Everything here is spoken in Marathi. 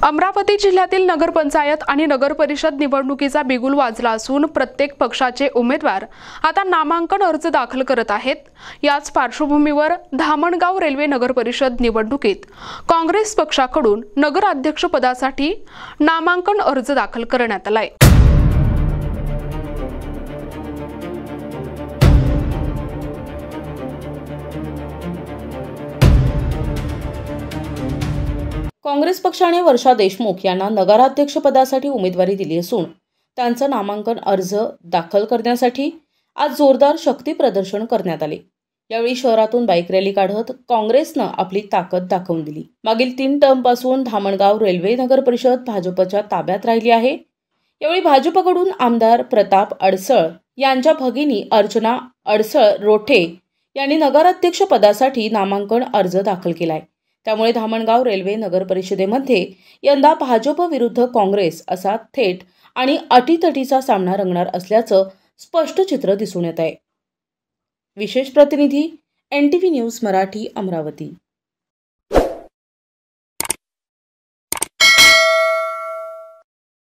अमरावती जिल्ह्यातील नगरपंचायत आणि नगरपरिषद निवडणुकीचा बिगुल वाजला असून प्रत्येक पक्षाचे उमेदवार आता नामांकन अर्ज दाखल करत आहेत। याच पार्श्वभूमीवर धामणगाव रेल्वे नगरपरिषद निवडणुकीत काँग्रेस पक्षाकडून नगराध्यक्ष पदासाठी नामांकन अर्ज दाखल करण्यात आलाय। काँग्रेस पक्षाने वर्षा देशमुख यांना नगराध्यक्षपदासाठी उमेदवारी दिली असून त्यांचं नामांकन अर्ज दाखल करण्यासाठी आज जोरदार शक्ती प्रदर्शन करण्यात आले। यावेळी शहरातून बाईक रॅली काढत काँग्रेसनं आपली ताकद दाखवून दिली। मागील 3 टर्मपासून धामणगाव रेल्वे नगर परिषद भाजपच्या ताब्यात राहिली आहे। यावेळी भाजपकडून आमदार प्रताप अडसळ यांच्या भगिनी अर्चना अडसळ रोठे यांनी नगराध्यक्ष पदासाठी नामांकन अर्ज दाखल केलाय। त्यामुळे धामणगाव रेल्वे नगर परिषदेमध्ये यंदा भाजप विरुद्ध काँग्रेस असा थेट आणि अटीतटीचा सामना रंगणार असल्याचं स्पष्ट चित्र दिसून येत आहे। विशेष प्रतिनिधी NTV न्यूज मराठी, अमरावती।